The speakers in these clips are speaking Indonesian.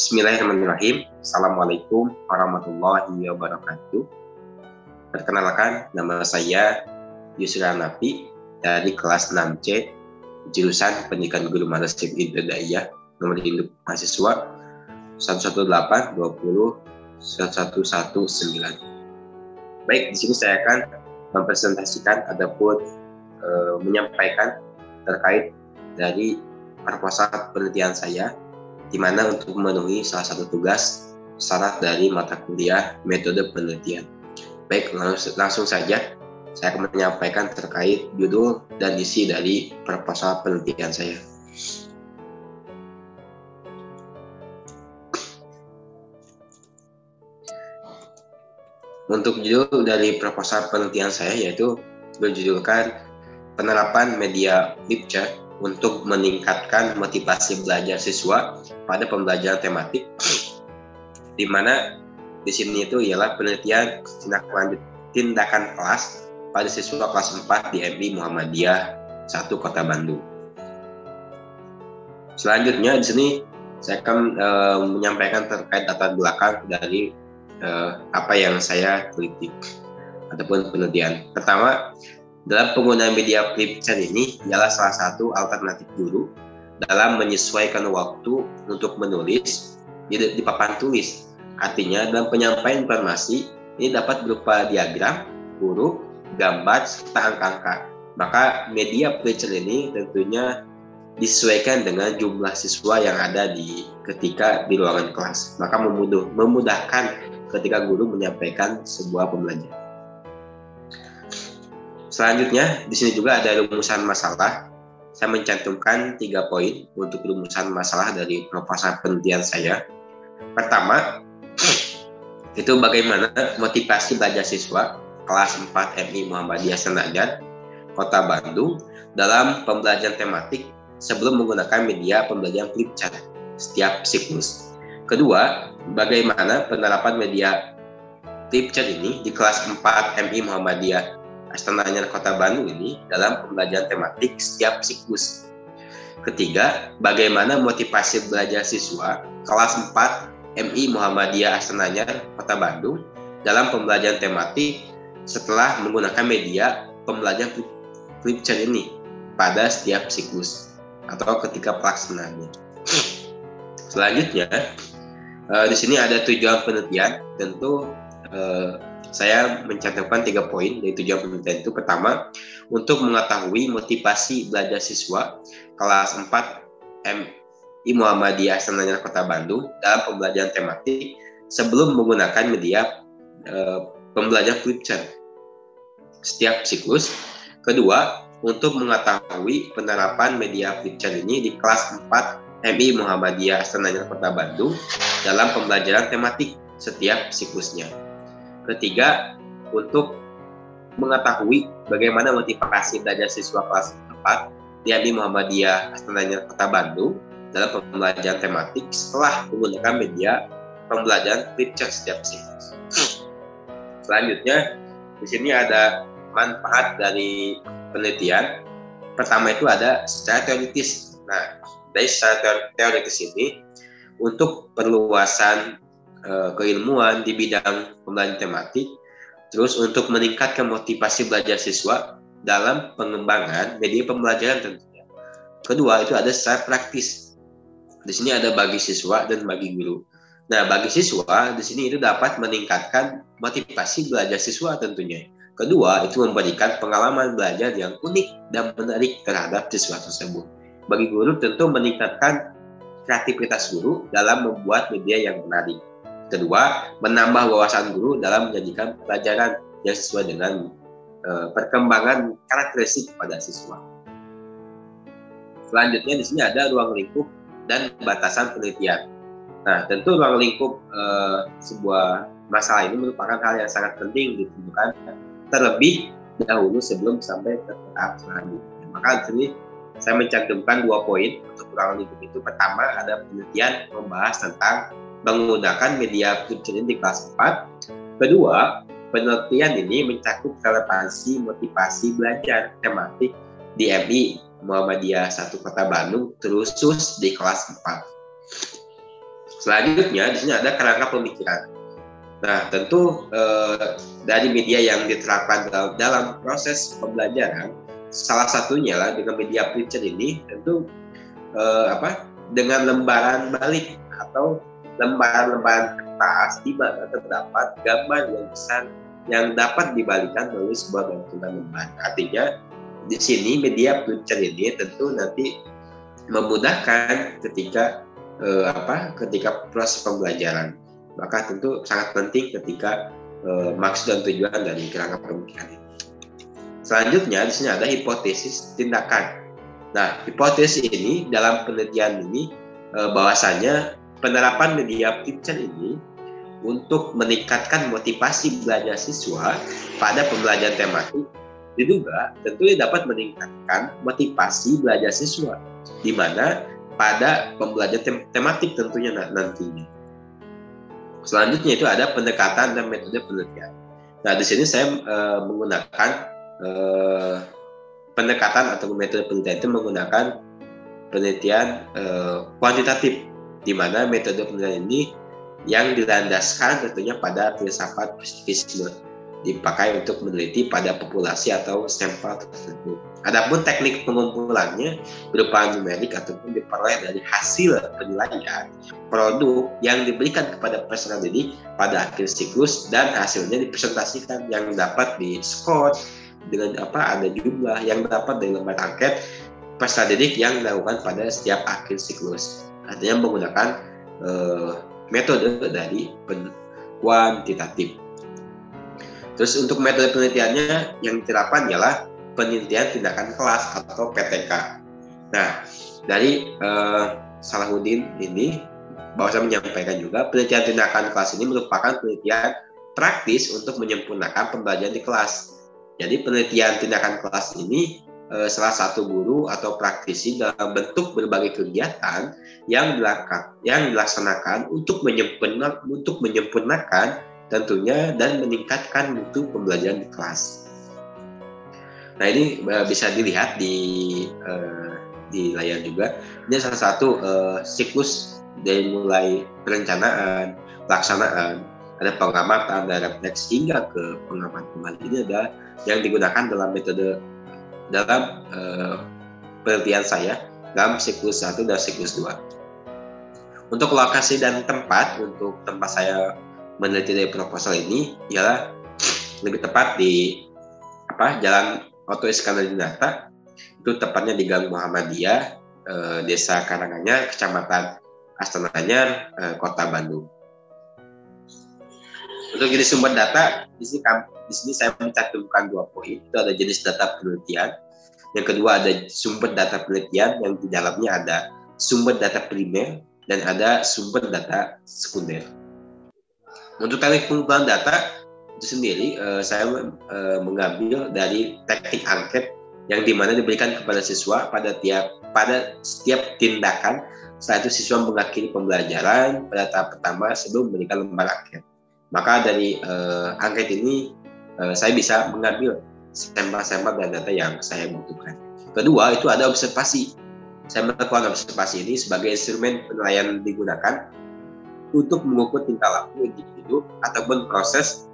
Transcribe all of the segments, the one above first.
Bismillahirrahmanirrahim. Assalamualaikum warahmatullahi wabarakatuh. Perkenalkan, nama saya Yusra Nafi dari kelas 6C, jurusan Pendidikan Guru Madrasah Ibtidaiyah, nomor induk mahasiswa 118201119. Baik, di sini saya akan mempresentasikan ataupun menyampaikan terkait dari proposal penelitian saya, di mana untuk memenuhi salah satu tugas syarat dari mata kuliah metode penelitian. Baik, langsung saja saya akan menyampaikan terkait judul dan isi dari proposal penelitian saya. Untuk judul dari proposal penelitian saya yaitu berjudulkan penerapan media flip chart untuk meningkatkan motivasi belajar siswa pada pembelajaran tematik, di mana di sini itu ialah penelitian tindakan kelas pada siswa kelas 4 di MI Muhammadiyah 1 Kota Bandung. Selanjutnya di sini saya akan menyampaikan terkait latar belakang dari apa yang saya teliti ataupun penelitian. Pertama, dalam penggunaan media flip chart ini ialah salah satu alternatif guru dalam menyesuaikan waktu untuk menulis di papan tulis. Artinya dalam penyampaian informasi ini dapat berupa diagram, huruf, gambar, serta angka-angka. Maka media flip chart ini tentunya disesuaikan dengan jumlah siswa yang ada ketika di ruangan kelas. Maka memudahkan ketika guru menyampaikan sebuah pembelajaran. Selanjutnya, di sini juga ada rumusan masalah. Saya mencantumkan 3 poin untuk rumusan masalah dari proposal penelitian saya. Pertama, itu bagaimana motivasi belajar siswa kelas 4 MI Muhammadiyah Senayan, Kota Bandung dalam pembelajaran tematik sebelum menggunakan media pembelajaran flip chart setiap siklus. Kedua, bagaimana penerapan media flip chart ini di kelas 4 MI Muhammadiyah Astana Anyar Kota Bandung ini dalam pembelajaran tematik setiap siklus. Ketiga, bagaimana motivasi belajar siswa kelas 4 MI Muhammadiyah Astana Anyar Kota Bandung dalam pembelajaran tematik setelah menggunakan media pembelajaran flip chart ini pada setiap siklus atau ketika pelaksanaannya. Selanjutnya, di sini ada tujuan penelitian. Tentu saya mencantumkan 3 poin dari tujuan penelitian itu. Pertama, untuk mengetahui motivasi belajar siswa kelas 4 MI Muhammadiyah Astana Anyar Kota Bandung dalam pembelajaran tematik sebelum menggunakan media pembelajaran flip chart setiap siklus. Kedua, untuk mengetahui penerapan media flip chart ini di kelas 4 MI Muhammadiyah Astana Anyar Kota Bandung dalam pembelajaran tematik setiap siklusnya. Ketiga, untuk mengetahui bagaimana motivasi belajar siswa kelas 4 di MI Muhammadiyah Astana Anyar Kota Bandung dalam pembelajaran tematik setelah menggunakan media pembelajaran flip chart setiap siklus. Selanjutnya, di sini ada manfaat dari penelitian. Pertama itu ada secara teoritis. Nah, dari secara teoritis ini untuk perluasan keilmuan di bidang pembelajaran tematik, terus untuk meningkatkan motivasi belajar siswa dalam pengembangan media pembelajaran tentunya. Kedua itu ada secara praktis. Di sini ada bagi siswa dan bagi guru. Nah, bagi siswa di sini itu dapat meningkatkan motivasi belajar siswa tentunya. Kedua itu memberikan pengalaman belajar yang unik dan menarik terhadap siswa tersebut. Bagi guru tentu meningkatkan kreativitas guru dalam membuat media yang menarik. Kedua, menambah wawasan guru dalam menyajikan pelajaran yang sesuai dengan perkembangan karakteristik pada siswa. Selanjutnya di sini ada ruang lingkup dan batasan penelitian. Nah, tentu ruang lingkup sebuah masalah ini merupakan hal yang sangat penting ditentukan terlebih dahulu sebelum sampai ke tahap selanjutnya. Maka di sini saya mencantumkan 2 poin untuk ruang lingkup itu. Pertama, ada penelitian membahas tentang menggunakan media flip chart di kelas 4. Kedua, penelitian ini mencakup relevansi motivasi belajar tematik di MI Muhammadiyah 1 Kota Bandung, terusus di kelas 4. Selanjutnya di sini ada kerangka pemikiran. Nah, tentu dari media yang diterapkan dalam proses pembelajaran, salah satunya lah dengan media picture ini tentu dengan lembaran balik atau lembaran-lembaran kertas di mana terdapat gambar yang besar yang dapat dibalikan melalui sebuah gantungan lembar. Artinya di sini media picture ini tentu nanti memudahkan ketika proses pembelajaran. Maka tentu sangat penting ketika maksud dan tujuan dari kerangka pemikiran ini. Selanjutnya di sini ada hipotesis tindakan. Nah, hipotesis ini dalam penelitian ini bahwasanya penerapan media picture ini untuk meningkatkan motivasi belajar siswa pada pembelajaran tematik diduga tentunya dapat meningkatkan motivasi belajar siswa di mana pada pembelajaran tematik tentunya nantinya. Selanjutnya itu ada pendekatan dan metode penelitian. Nah, di sini saya menggunakan pendekatan atau metode penelitian itu menggunakan penelitian kuantitatif, di mana metode penelitian ini yang dilandaskan tentunya pada filsafat positivisme, dipakai untuk meneliti pada populasi atau sampel tertentu. Adapun teknik pengumpulannya berupa numerik ataupun diperoleh dari hasil penilaian produk yang diberikan kepada peserta didik pada akhir siklus dan hasilnya dipresentasikan yang dapat di-skor dengan ada jumlah yang dapat dari lembar angket peserta didik yang dilakukan pada setiap akhir siklus. Artinya menggunakan metode dari kuantitatif. Terus untuk metode penelitiannya yang diterapkan ialah penelitian tindakan kelas atau PTK. Nah, dari Salahuddin ini bahwa menyampaikan juga penelitian tindakan kelas ini merupakan penelitian praktis untuk menyempurnakan pembelajaran di kelas. Jadi penelitian tindakan kelas ini salah satu guru atau praktisi dalam bentuk berbagai kegiatan yang dilaksanakan untuk menyempurnakan tentunya dan meningkatkan mutu pembelajaran di kelas. Nah, ini bisa dilihat di layar juga. Ini salah satu siklus dari mulai perencanaan, pelaksanaan, ada pengamatan, ada refleksi hingga ke pengamatan kembali. Ini ada yang digunakan dalam metode dalam penelitian saya dalam siklus 1 dan siklus 2. Untuk lokasi dan tempat untuk tempat saya meneliti dari proposal ini ialah lebih tepat di Jalan Oto Iskandar-Dinata, itu tepatnya di Gang Muhammadiyah, Desa Karanganyar, Kecamatan Astana Anyar, Kota Bandung. Untuk jenis sumber data, di sini saya mencantumkan 2 poin. Itu ada jenis data penelitian. Yang kedua ada sumber data penelitian yang di dalamnya ada sumber data primer dan ada sumber data sekunder. Untuk teknik pengumpulan data itu sendiri, saya mengambil dari teknik angket yang dimana diberikan kepada siswa pada setiap tindakan. Setelah itu siswa mengakhiri pembelajaran pada tahap pertama sebelum memberikan lembar angket. Maka dari angket ini saya bisa mengambil sampel-sampel dan data yang saya butuhkan. Kedua itu ada observasi. Saya melakukan observasi ini sebagai instrumen penilaian digunakan untuk mengukur tingkah laku individu ataupun proses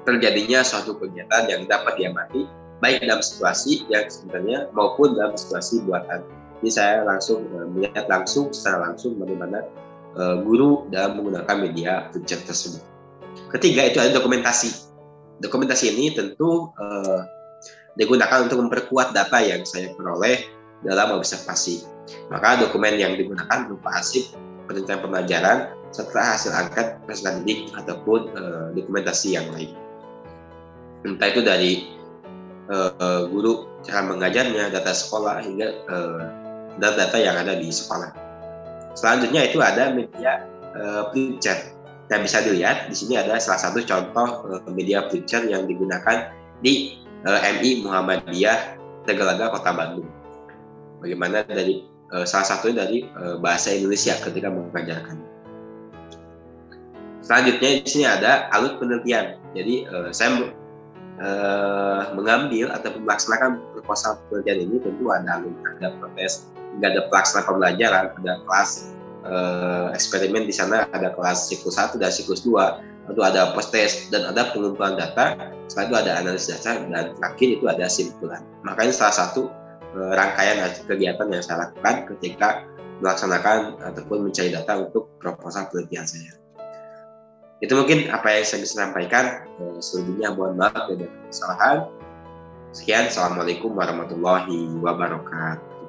terjadinya suatu kegiatan yang dapat diamati baik dalam situasi yang sebenarnya maupun dalam situasi buatan. Jadi saya langsung melihat secara langsung bagaimana guru dalam menggunakan media picture tersebut. Ketiga itu ada dokumentasi. Dokumentasi ini tentu digunakan untuk memperkuat data yang saya peroleh dalam observasi. Maka dokumen yang digunakan berupa arsip penelitian pembelajaran serta hasil angket peserta didik ataupun dokumentasi yang lain. Entah itu dari guru cara mengajarnya, data sekolah hingga data yang ada di sekolah. Selanjutnya itu ada media picture. Dan bisa dilihat di sini ada salah satu contoh media picture yang digunakan di MI Muhammadiyah Tegalaga Kota Bandung. Bagaimana dari salah satunya dari bahasa Indonesia ketika mengajarkan. Selanjutnya di sini ada alut penelitian. Jadi saya mengambil atau melaksanakan proposal penelitian ini tentu ada alut, ada proses, ada pelaksana pembelajaran, ada kelas, eksperimen di sana ada kelas siklus 1 dan siklus 2, lalu ada post test dan ada pengumpulan data, setelah itu ada analisis data dan terakhir itu ada simpulan. Makanya salah satu rangkaian kegiatan yang saya lakukan ketika melaksanakan ataupun mencari data untuk proposal penelitian saya. Itu mungkin apa yang saya bisa sampaikan. Selebihnya mohon maaf dan kesalahan. Sekian, assalamualaikum warahmatullahi wabarakatuh.